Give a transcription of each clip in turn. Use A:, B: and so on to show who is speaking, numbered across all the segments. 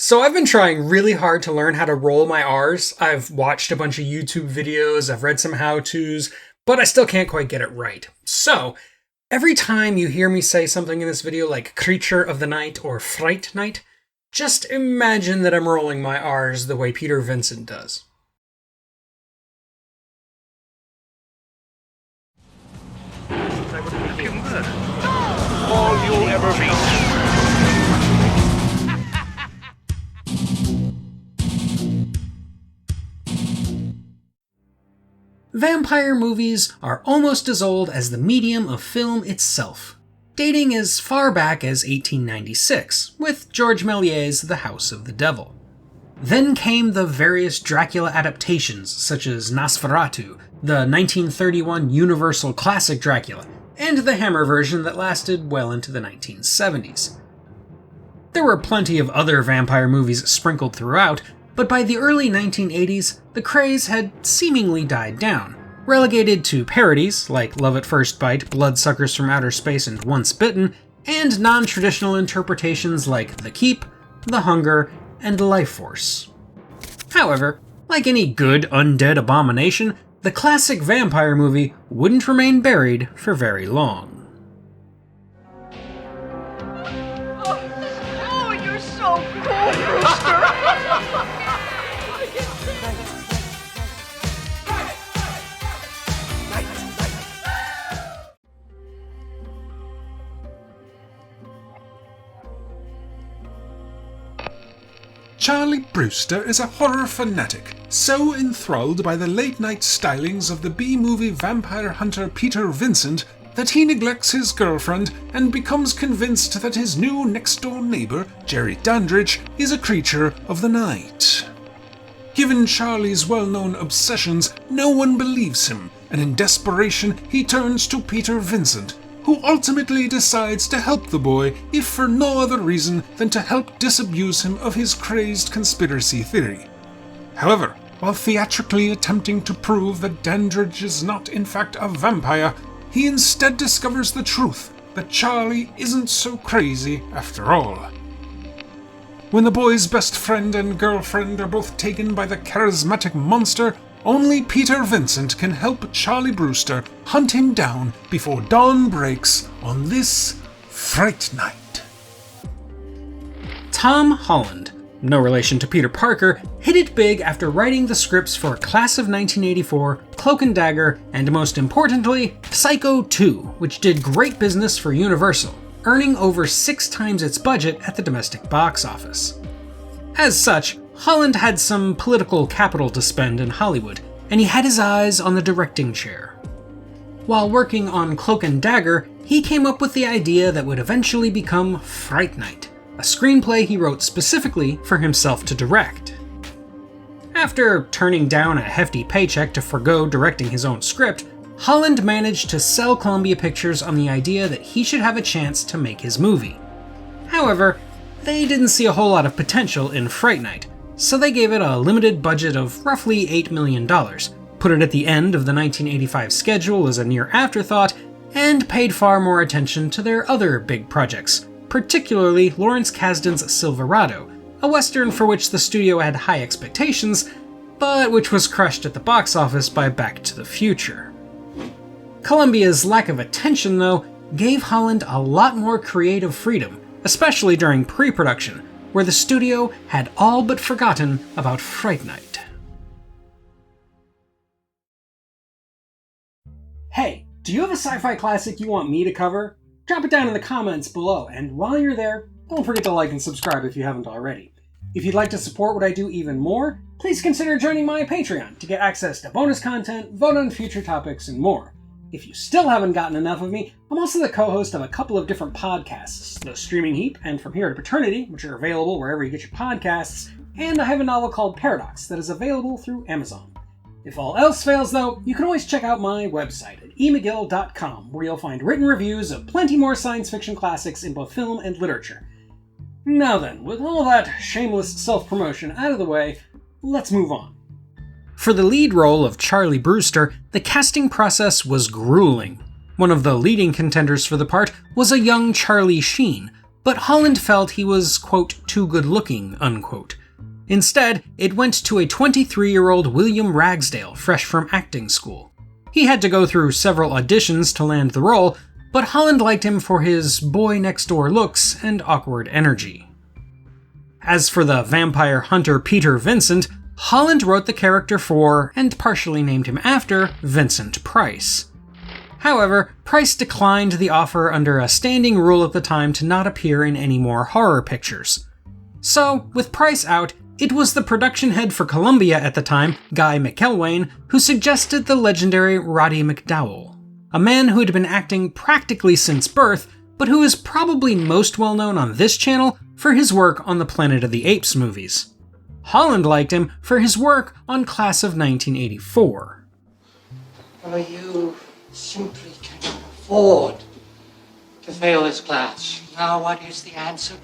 A: So I've been trying really hard to learn how to roll my R's. I've watched a bunch of YouTube videos, I've read some how-tos, but I still can't quite get it right. So, every time you hear me say something in this video like Creature of the Night or Fright Night, just imagine that I'm rolling my R's the way Peter Vincent does.
B: All you'll ever be.
A: Vampire movies are almost as old as the medium of film itself, dating as far back as 1896, with George Méliès's The House of the Devil. Then came the various Dracula adaptations, such as Nosferatu, the 1931 Universal classic Dracula, and the Hammer version that lasted well into the 1970s. There were plenty of other vampire movies sprinkled throughout, but by the early 1980s, the craze had seemingly died down, relegated to parodies like Love at First Bite, Bloodsuckers from Outer Space, and Once Bitten, and non-traditional interpretations like The Keep, The Hunger, and Life Force. However, like any good undead abomination, the classic vampire movie wouldn't remain buried for very long.
C: Oh, you're so cool, Brewster!
D: Charlie Brewster is a horror fanatic, so enthralled by the late-night stylings of the B-movie vampire hunter Peter Vincent that he neglects his girlfriend and becomes convinced that his new next-door neighbor, Jerry Dandridge, is a creature of the night. Given Charlie's well-known obsessions, no one believes him, and in desperation he turns to Peter Vincent, who ultimately decides to help the boy, if for no other reason than to help disabuse him of his crazed conspiracy theory. However, while theatrically attempting to prove that Dandridge is not in fact a vampire, he instead discovers the truth, that Charlie isn't so crazy after all. When the boy's best friend and girlfriend are both taken by the charismatic monster, only Peter Vincent can help Charlie Brewster hunt him down before dawn breaks on this Fright Night.
A: Tom Holland, no relation to Peter Parker, hit it big after writing the scripts for Class of 1984, Cloak and Dagger, and most importantly, Psycho 2, which did great business for Universal, earning over 6 times its budget at the domestic box office. As such, Holland had some political capital to spend in Hollywood, and he had his eyes on the directing chair. While working on Cloak and Dagger, he came up with the idea that would eventually become Fright Night, a screenplay he wrote specifically for himself to direct. After turning down a hefty paycheck to forgo directing his own script, Holland managed to sell Columbia Pictures on the idea that he should have a chance to make his movie. However, they didn't see a whole lot of potential in Fright Night, so they gave it a limited budget of roughly $8 million, put it at the end of the 1985 schedule as a near afterthought, and paid far more attention to their other big projects, particularly Lawrence Kasdan's Silverado, a western for which the studio had high expectations, but which was crushed at the box office by Back to the Future. Columbia's lack of attention, though, gave Holland a lot more creative freedom, especially during pre-production, where the studio had all but forgotten about Fright Night. Hey, do you have a sci-fi classic you want me to cover? Drop it down in the comments below, and while you're there, don't forget to like and subscribe if you haven't already. If you'd like to support what I do even more, please consider joining my Patreon to get access to bonus content, vote on future topics, and more. If you still haven't gotten enough of me, I'm also the co-host of a couple of different podcasts, The Streaming Heap and From Here to Paternity, which are available wherever you get your podcasts, and I have a novel called Paradox that is available through Amazon. If all else fails, though, you can always check out my website at emcgill.com, where you'll find written reviews of plenty more science fiction classics in both film and literature. Now then, with all that shameless self-promotion out of the way, let's move on. For the lead role of Charlie Brewster, the casting process was grueling. One of the leading contenders for the part was a young Charlie Sheen, but Holland felt he was, quote, too good looking, unquote. Instead, it went to a 23-year-old William Ragsdale, fresh from acting school. He had to go through several auditions to land the role, but Holland liked him for his boy-next-door looks and awkward energy. As for the vampire hunter Peter Vincent, Holland wrote the character for, and partially named him after, Vincent Price. However, Price declined the offer under a standing rule at the time to not appear in any more horror pictures. So, with Price out, it was the production head for Columbia at the time, Guy McElwain, who suggested the legendary Roddy McDowall, a man who had been acting practically since birth, but who is probably most well known on this channel for his work on the Planet of the Apes movies. Holland liked him for his work on Class of 1984.
E: Well, you simply cannot afford to fail this class. Now, what is the answer?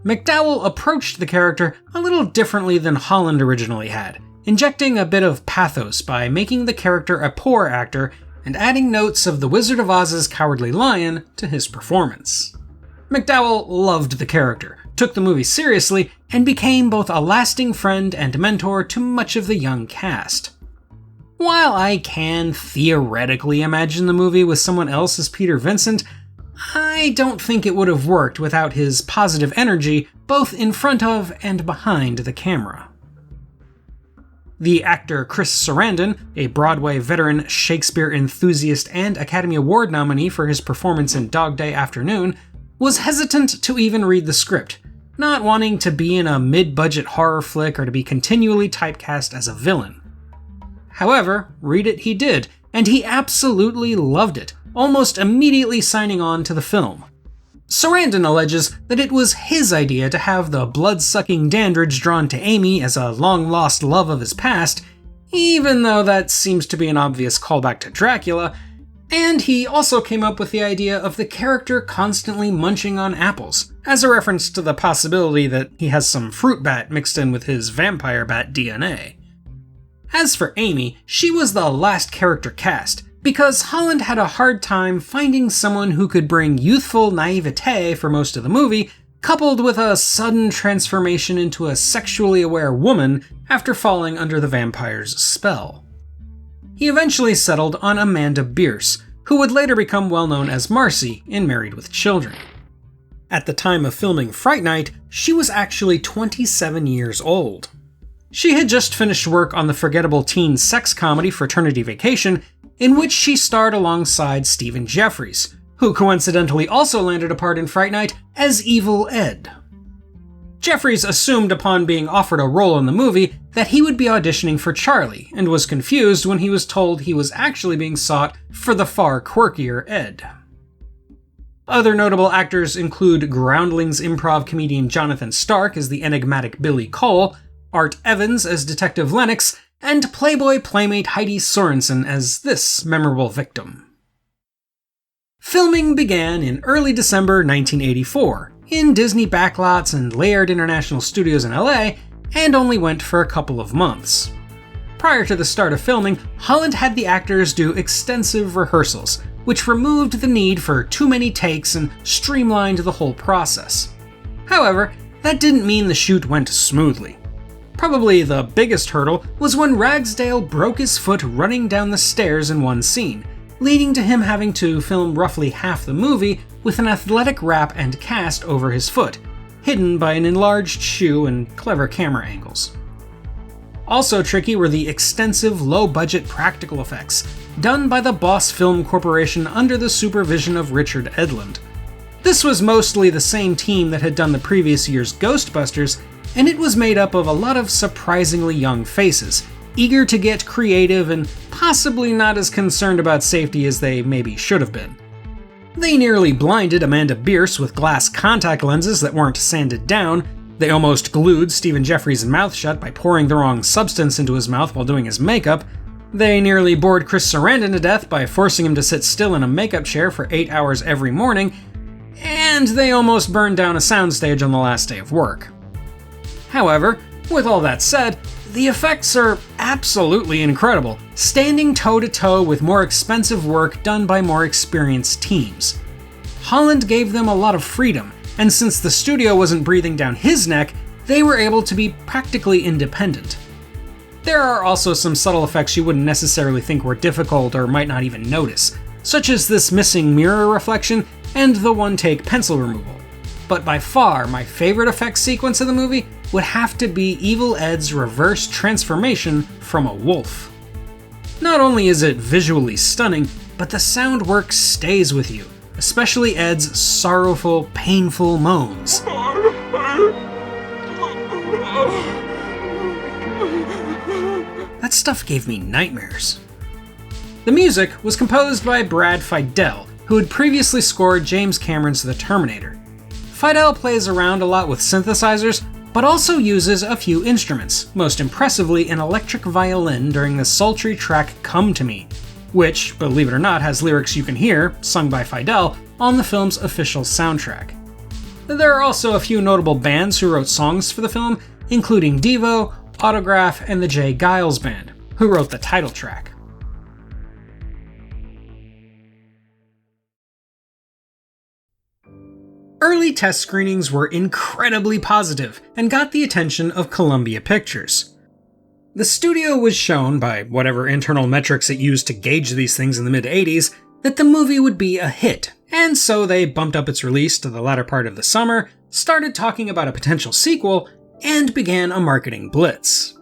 A: McDowall approached the character a little differently than Holland originally had, injecting a bit of pathos by making the character a poor actor and adding notes of The Wizard of Oz's Cowardly Lion to his performance. McDowall loved the character, took the movie seriously, and became both a lasting friend and mentor to much of the young cast. While I can theoretically imagine the movie with someone else as Peter Vincent, I don't think it would have worked without his positive energy both in front of and behind the camera. The actor Chris Sarandon, a Broadway veteran Shakespeare enthusiast and Academy Award nominee for his performance in Dog Day Afternoon, was hesitant to even read the script, not wanting to be in a mid-budget horror flick or to be continually typecast as a villain. However, read it he did, and he absolutely loved it, almost immediately signing on to the film. Sarandon alleges that it was his idea to have the blood-sucking Dandridge drawn to Amy as a long-lost love of his past, even though that seems to be an obvious callback to Dracula, and he also came up with the idea of the character constantly munching on apples, as a reference to the possibility that he has some fruit bat mixed in with his vampire bat DNA. As for Amy, she was the last character cast, because Holland had a hard time finding someone who could bring youthful naivete for most of the movie, coupled with a sudden transformation into a sexually aware woman after falling under the vampire's spell. He eventually settled on Amanda Bierce, who would later become well known as Marcy in Married with Children. At the time of filming Fright Night, she was actually 27 years old. She had just finished work on the forgettable teen sex comedy Fraternity Vacation, in which she starred alongside Stephen Jeffries, who coincidentally also landed a part in Fright Night as Evil Ed. Jeffries assumed upon being offered a role in the movie that he would be auditioning for Charlie, and was confused when he was told he was actually being sought for the far quirkier Ed. Other notable actors include Groundlings improv comedian Jonathan Stark as the enigmatic Billy Cole, Art Evans as Detective Lennox, and Playboy playmate Heidi Sorensen as this memorable victim. Filming began in early December 1984, in Disney backlots and Laird International Studios in LA, and only went for a couple of months. Prior to the start of filming, Holland had the actors do extensive rehearsals, which removed the need for too many takes and streamlined the whole process. However, that didn't mean the shoot went smoothly. Probably the biggest hurdle was when Ragsdale broke his foot running down the stairs in one scene, leading to him having to film roughly half the movie with an athletic wrap and cast over his foot, hidden by an enlarged shoe and clever camera angles. Also tricky were the extensive low-budget practical effects, done by the Boss Film Corporation under the supervision of Richard Edlund. This was mostly the same team that had done the previous year's Ghostbusters, and it was made up of a lot of surprisingly young faces, eager to get creative and possibly not as concerned about safety as they maybe should have been. They nearly blinded Amanda Bierce with glass contact lenses that weren't sanded down, they almost glued Stephen Jeffries' mouth shut by pouring the wrong substance into his mouth while doing his makeup, they nearly bored Chris Sarandon to death by forcing him to sit still in a makeup chair for 8 hours every morning, and they almost burned down a soundstage on the last day of work. However, with all that said, the effects are absolutely incredible, standing toe-to-toe with more expensive work done by more experienced teams. Holland gave them a lot of freedom, and since the studio wasn't breathing down his neck, they were able to be practically independent. There are also some subtle effects you wouldn't necessarily think were difficult or might not even notice, such as this missing mirror reflection and the one-take pencil removal. But by far, my favorite effects sequence of the movie would have to be Evil Ed's reverse transformation from a wolf. Not only is it visually stunning, but the sound work stays with you, especially Ed's sorrowful, painful moans. That stuff gave me nightmares. The music was composed by Brad Fiedel, who had previously scored James Cameron's The Terminator. Fiedel plays around a lot with synthesizers, but also uses a few instruments, most impressively an electric violin during the sultry track Come To Me, which, believe it or not, has lyrics you can hear, sung by Fiedel, on the film's official soundtrack. There are also a few notable bands who wrote songs for the film, including Devo, Autograph, and the Jay Giles Band, who wrote the title track. Early test screenings were incredibly positive and got the attention of Columbia Pictures. The studio was shown, by whatever internal metrics it used to gauge these things in the mid-80s, that the movie would be a hit, and so they bumped up its release to the latter part of the summer, started talking about a potential sequel, and began a marketing blitz.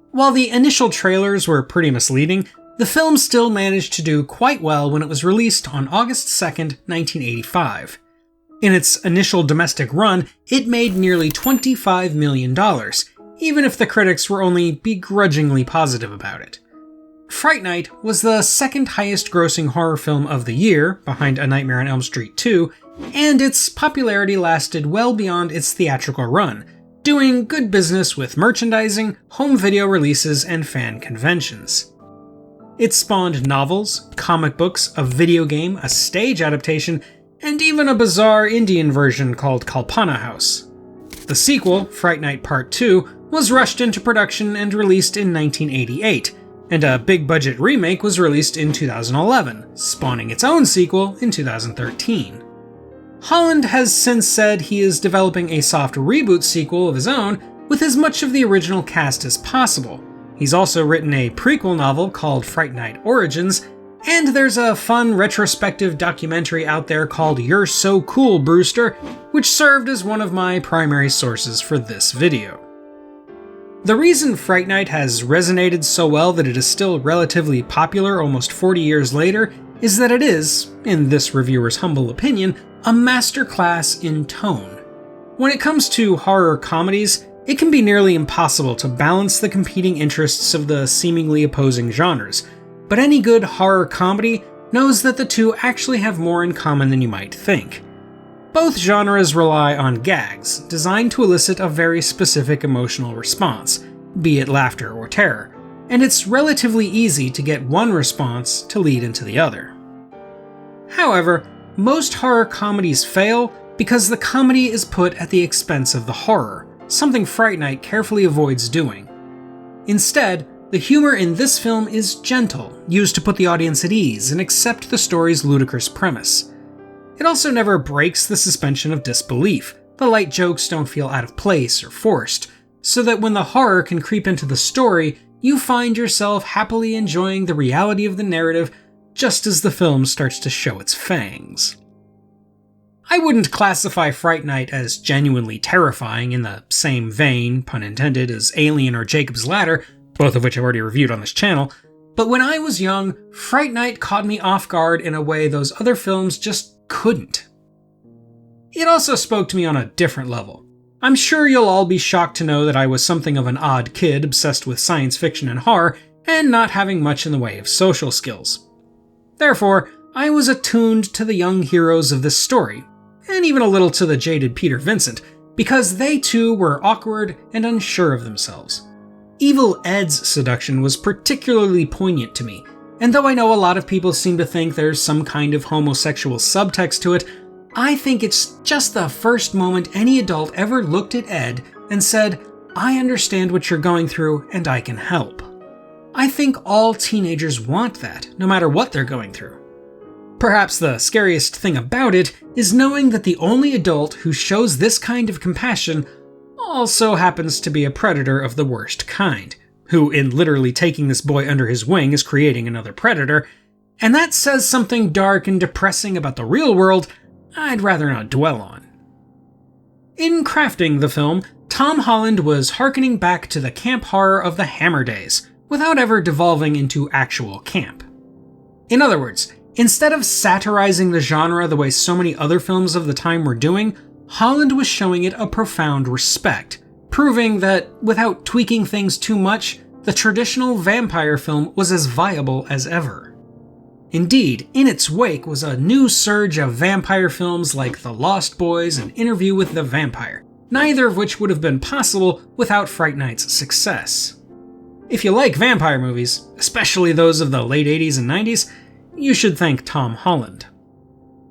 A: While the initial trailers were pretty misleading, the film still managed to do quite well when it was released on August 2nd, 1985. In its initial domestic run, it made nearly $25 million, even if the critics were only begrudgingly positive about it. Fright Night was the second highest grossing horror film of the year, behind A Nightmare on Elm Street 2, and its popularity lasted well beyond its theatrical run, doing good business with merchandising, home video releases, and fan conventions. It spawned novels, comic books, a video game, a stage adaptation, and even a bizarre Indian version called Kalpana House. The sequel, Fright Night Part 2, was rushed into production and released in 1988, and a big-budget remake was released in 2011, spawning its own sequel in 2013. Holland has since said he is developing a soft reboot sequel of his own with as much of the original cast as possible. He's also written a prequel novel called Fright Night Origins, and there's a fun retrospective documentary out there called You're So Cool, Brewster, which served as one of my primary sources for this video. The reason Fright Night has resonated so well that it is still relatively popular almost 40 years later is that it is, in this reviewer's humble opinion, a masterclass in tone. When it comes to horror comedies, it can be nearly impossible to balance the competing interests of the seemingly opposing genres, but any good horror comedy knows that the two actually have more in common than you might think. Both genres rely on gags, designed to elicit a very specific emotional response, be it laughter or terror, and it's relatively easy to get one response to lead into the other. However, most horror comedies fail because the comedy is put at the expense of the horror, something Fright Night carefully avoids doing. Instead, the humor in this film is gentle, used to put the audience at ease and accept the story's ludicrous premise. It also never breaks the suspension of disbelief. The light jokes don't feel out of place or forced, so that when the horror can creep into the story, you find yourself happily enjoying the reality of the narrative just as the film starts to show its fangs. I wouldn't classify Fright Night as genuinely terrifying in the same vein, pun intended, as Alien or Jacob's Ladder, both of which I've already reviewed on this channel, but when I was young, Fright Night caught me off guard in a way those other films just couldn't. It also spoke to me on a different level. I'm sure you'll all be shocked to know that I was something of an odd kid obsessed with science fiction and horror, and not having much in the way of social skills. Therefore, I was attuned to the young heroes of this story, and even a little to the jaded Peter Vincent, because they too were awkward and unsure of themselves. Evil Ed's seduction was particularly poignant to me, and though I know a lot of people seem to think there's some kind of homosexual subtext to it, I think it's just the first moment any adult ever looked at Ed and said, "I understand what you're going through and I can help." I think all teenagers want that, no matter what they're going through. Perhaps the scariest thing about it is knowing that the only adult who shows this kind of compassion also happens to be a predator of the worst kind, who in literally taking this boy under his wing is creating another predator, and that says something dark and depressing about the real world I'd rather not dwell on. In crafting the film, Tom Holland was hearkening back to the camp horror of the Hammer days, without ever devolving into actual camp. In other words, instead of satirizing the genre the way so many other films of the time were doing, Holland was showing it a profound respect, proving that without tweaking things too much, the traditional vampire film was as viable as ever. Indeed, in its wake was a new surge of vampire films like The Lost Boys and Interview with the Vampire, neither of which would have been possible without Fright Night's success. If you like vampire movies, especially those of the late 80s and 90s, you should thank Tom Holland.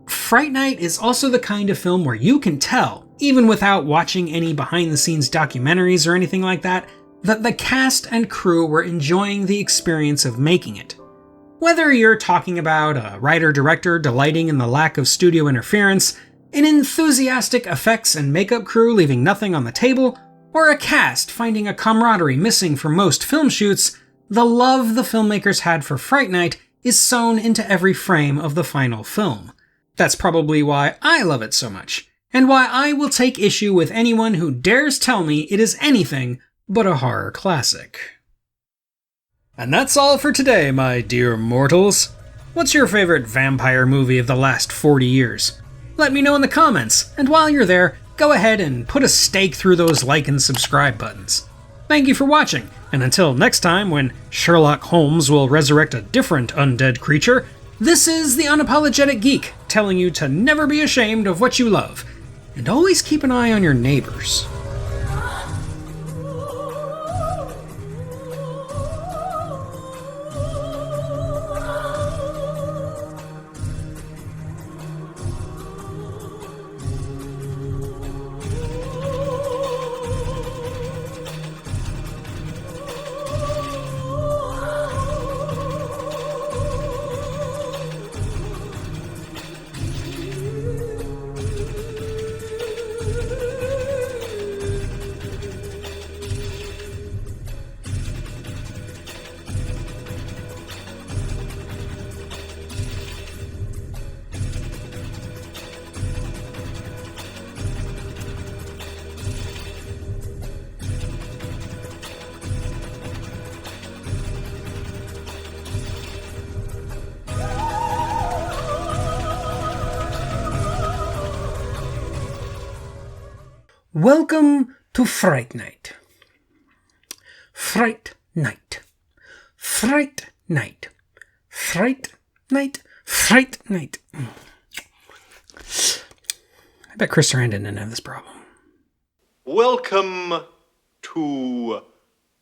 A: Fright Night is also the kind of film where you can tell, even without watching any behind-the-scenes documentaries or anything like that the cast and crew were enjoying the experience of making it. Whether you're talking about a writer-director delighting in the lack of studio interference, an enthusiastic effects and makeup crew leaving nothing on the table, or a cast finding a camaraderie missing from most film shoots, the love the filmmakers had for Fright Night is sewn into every frame of the final film. That's probably why I love it so much, and why I will take issue with anyone who dares tell me it is anything but a horror classic. And that's all for today, my dear mortals. What's your favorite vampire movie of the last 40 years? Let me know in the comments, and while you're there, go ahead and put a stake through those like and subscribe buttons. Thank you for watching, and until next time when Sherlock Holmes will resurrect a different undead creature, this is the Unapologetic Geek telling you to never be ashamed of what you love, and always keep an eye on your neighbors. Welcome to Fright Night. Fright Night. Fright Night. Fright Night. Fright Night. I bet Chris Sarandon didn't have this problem.
F: Welcome to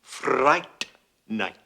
F: Fright Night.